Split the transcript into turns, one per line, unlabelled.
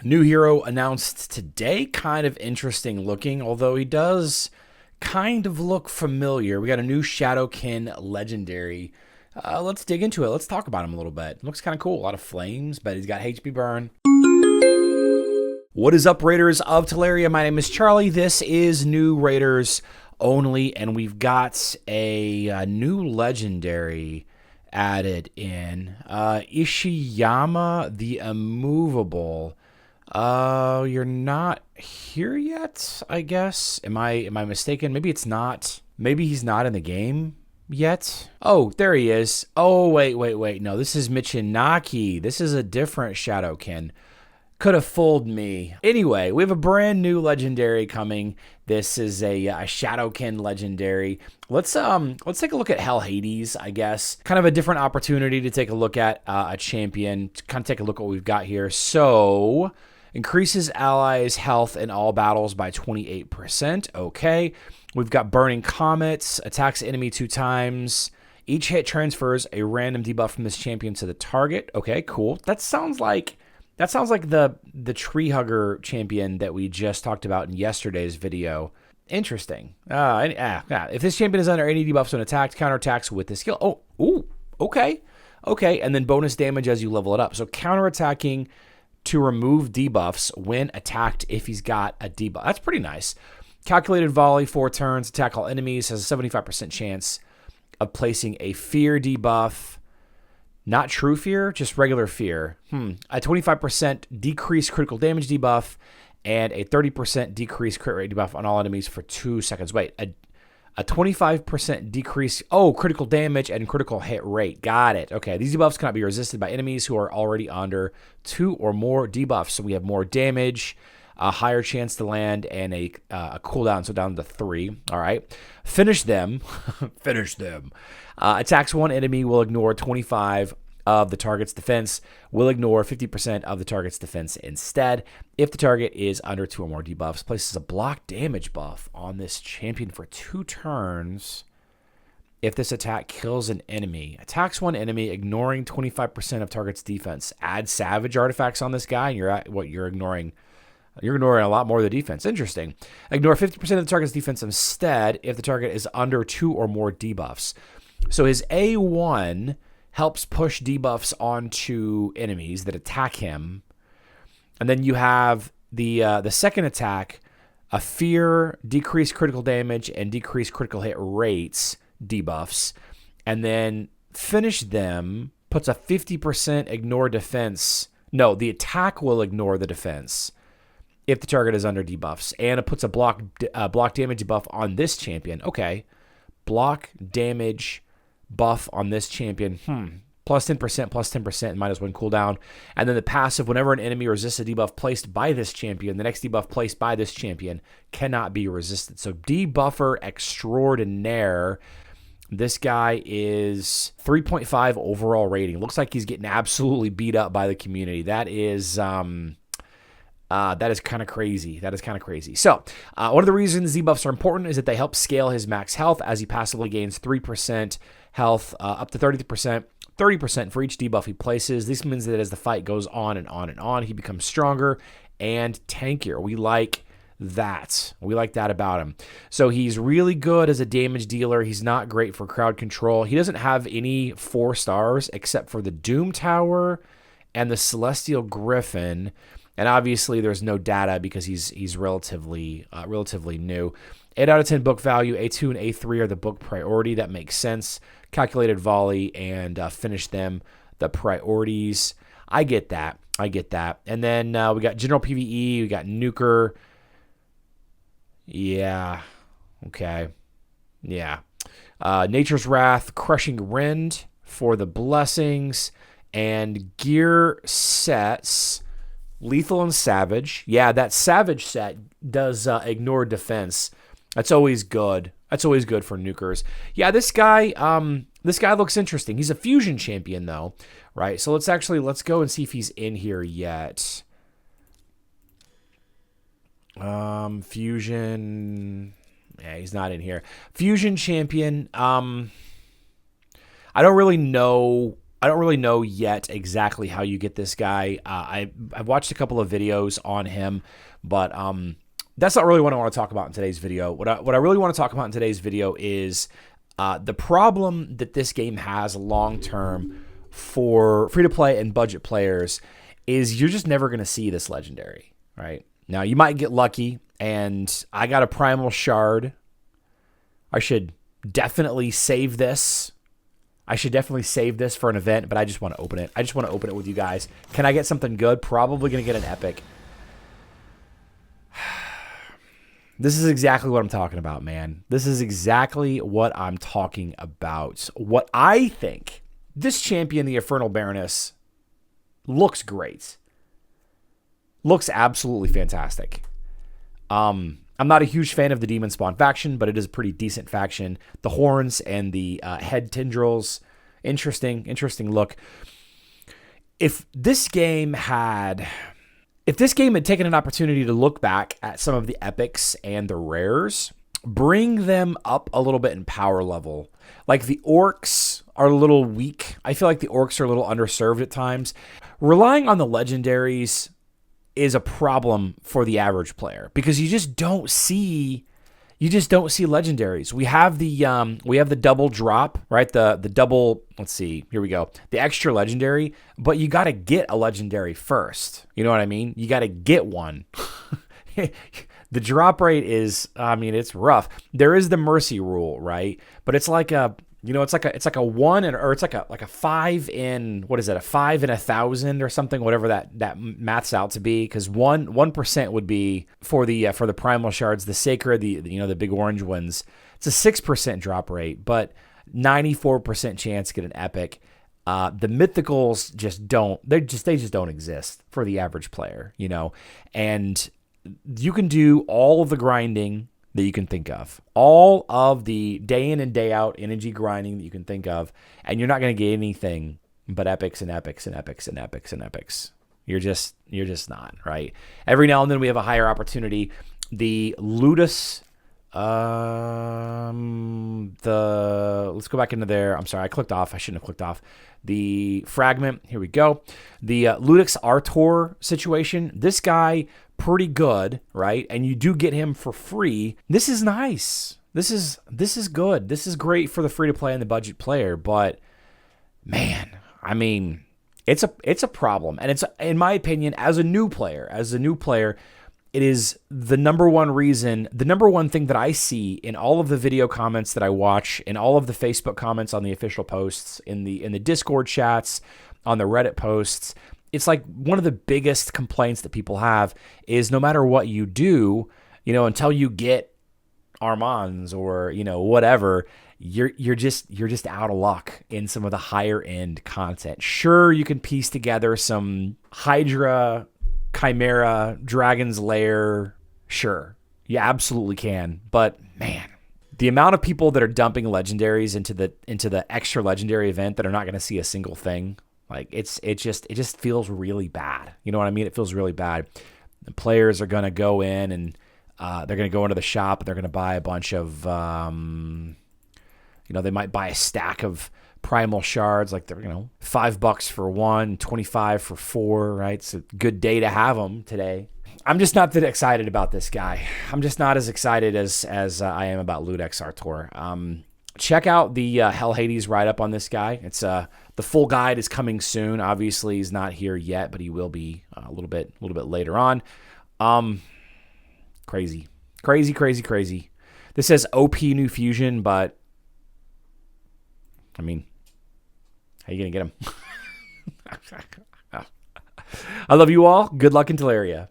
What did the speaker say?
A new hero announced today, kind of interesting looking, although he does kind of look familiar. We got a new Shadowkin legendary. Let's dig into it. Let's talk about him a little bit. Looks kind of cool. A lot of flames, but he's got HP burn. What is up, Raiders of Teleria? My name is Charlie. This is New Raiders Only, and we've got a new legendary added in. Ishiyama, the Immovable. You're not here yet, I guess. Am I mistaken? Maybe it's not. Maybe he's not in the game yet. Oh, there he is. Oh, wait. No, this is Michinaki. This is a different Shadowkin. Could have fooled me. Anyway, we have a brand new legendary coming. This is a Shadowkin legendary. Let's take a look at Hell Hades, I guess. Kind of a different opportunity to take a look at a champion. To kind of take a look at what we've got here. So, increases allies' health in all battles by 28%. Okay. We've got Burning Comets. Attacks enemy 2 times. Each hit transfers a random debuff from this champion to the target. Okay, cool. That sounds like the tree hugger champion that we just talked about in yesterday's video. Interesting. If this champion is under any debuffs when attacked, counterattacks with this skill. Okay. And then bonus damage as you level it up. So counterattacking to remove debuffs when attacked if he's got a debuff. That's pretty nice. Calculated volley, 4 turns, attack all enemies, has a 75% chance of placing a fear debuff. Not true fear, just regular fear. A 25% decreased critical damage debuff and a 30% decreased crit rate debuff on all enemies for 2 seconds. Wait, a 25% decrease. Oh, critical damage and critical hit rate. Got it. Okay, these debuffs cannot be resisted by enemies who are already under 2 or more debuffs. So we have more damage, a higher chance to land, and a cooldown, so down to 3. All right. Finish them. Finish them. Attacks one enemy will ignore 25 of the target's defense, will ignore 50% of the target's defense instead. If the target is under 2 or more debuffs, places a block damage buff on this champion for 2 turns. If this attack kills an enemy, attacks one enemy, ignoring 25% of target's defense. Add savage artifacts on this guy, and you're ignoring. You're ignoring a lot more of the defense. Interesting. Ignore 50% of the target's defense instead if the target is under 2 or more debuffs. So his A1 helps push debuffs onto enemies that attack him. And then you have the second attack, a fear, decreased critical damage, and decreased critical hit rates debuffs. And then finish them, puts a 50% ignore defense. No, the attack will ignore the defense if the target is under debuffs. And it puts a block damage buff on this champion. Okay. Block damage buff on this champion. Plus 10%, plus 10%, -1 cooldown. And then the passive, whenever an enemy resists a debuff placed by this champion, the next debuff placed by this champion cannot be resisted. So debuffer extraordinaire. This guy is 3.5 overall rating. Looks like he's getting absolutely beat up by the community. That is kind of crazy. So, one of the reasons debuffs are important is that they help scale his max health as he passively gains 3% health up to 30% for each debuff he places. This means that as the fight goes on and on and on, he becomes stronger and tankier. We like that. We like that about him. So he's really good as a damage dealer. He's not great for crowd control. He doesn't have any 4 stars except for the Doom Tower and the Celestial Griffin. And obviously, there's no data because he's relatively new. 8 out of 10 book value. A2 and A3 are the book priority. That makes sense. Calculated volley and finish them, the priorities. I get that. And then we got general PvE. We got nuker. Yeah. Okay. Yeah. Nature's Wrath, Crushing Rend for the blessings, and gear sets. Lethal and Savage. Yeah, that Savage set does ignore defense. That's always good. That's always good for nukers. Yeah, this guy looks interesting. He's a fusion champion though, right? So let's go and see if he's in here yet. Fusion. Yeah, he's not in here. Fusion champion. I don't really know I don't really know yet exactly how you get this guy. I've watched a couple of videos on him, but that's not really what I want to talk about in today's video. What I really want to talk about in today's video is the problem that this game has long-term for free-to-play and budget players is you're just never going to see this legendary, right? Now, you might get lucky, and I got a Primal Shard. I should definitely save this. I should definitely save this for an event, but I just want to open it. I just want to open it with you guys. Can I get something good? Probably going to get an epic. This is exactly what I'm talking about, man. This is exactly what I'm talking about. What I think, this champion, the Infernal Baroness, looks great. Looks absolutely fantastic. I'm not a huge fan of the Demon Spawn faction, but it is a pretty decent faction. The horns and the head tendrils, interesting look. If this game had taken an opportunity to look back at some of the epics and the rares, bring them up a little bit in power level. Like the orcs are a little weak. I feel like the orcs are a little underserved at times. Relying on the legendaries is a problem for the average player because you just don't see legendaries. We have the double drop, right? The double, let's see, here we go. The extra legendary, but you got to get a legendary first. You know what I mean? You got to get one. The drop rate is, I mean, it's rough. There is the mercy rule, right? But it's like a, you know, it's like a 1 or it's like a 5 in, what is it? A 5 in 1,000 or something, whatever that maths out to be. Because 1% would be for the primal shards, the sacred, the big orange ones. It's a 6% drop rate, but 94% chance to get an epic. The mythicals just don't. They just don't exist for the average player, you know. And you can do all of the grinding that you can think of, all of the day in and day out energy grinding that you can think of, and you're not going to get anything but epics and epics and epics and epics and epics. You're just not, right? Every now and then we have a higher opportunity. The Ludus, let's go back into there. I'm sorry, I clicked off. I shouldn't have clicked off. The fragment, here we go. The Ludix Artor situation, this guy, pretty good, right? And you do get him for free. This is nice. This is good. This is great for the free-to-play and the budget player, but man, I mean, it's a problem. And it's, in my opinion, as a new player, it is the number one thing that I see in all of the video comments that I watch, in all of the Facebook comments on the official posts, in the Discord chats, on the Reddit posts. It's like one of the biggest complaints that people have is no matter what you do, you know, until you get Armands or, you know, whatever, you're just out of luck in some of the higher end content. Sure, you can piece together some Hydra, Chimera, Dragon's Lair. Sure, you absolutely can. But man, the amount of people that are dumping legendaries into the extra legendary event that are not going to see a single thing, like it just feels really bad. You know what I mean? It feels really bad. The players are going to go in and they're going to go into the shop and they're going to buy a bunch of, they might buy a stack of primal shards, like they're, $5 for one, 25 for four, right? It's a good day to have them today. I'm just not that excited about this guy. I'm just not as excited as I am about Ludix Artor. Check out the Hell Hades write-up on this guy. It's the full guide is coming soon. Obviously, he's not here yet, but he will be a little bit later on. Crazy. This says OP new fusion, but I mean, how you gonna get him? I love you all. Good luck in Teleria.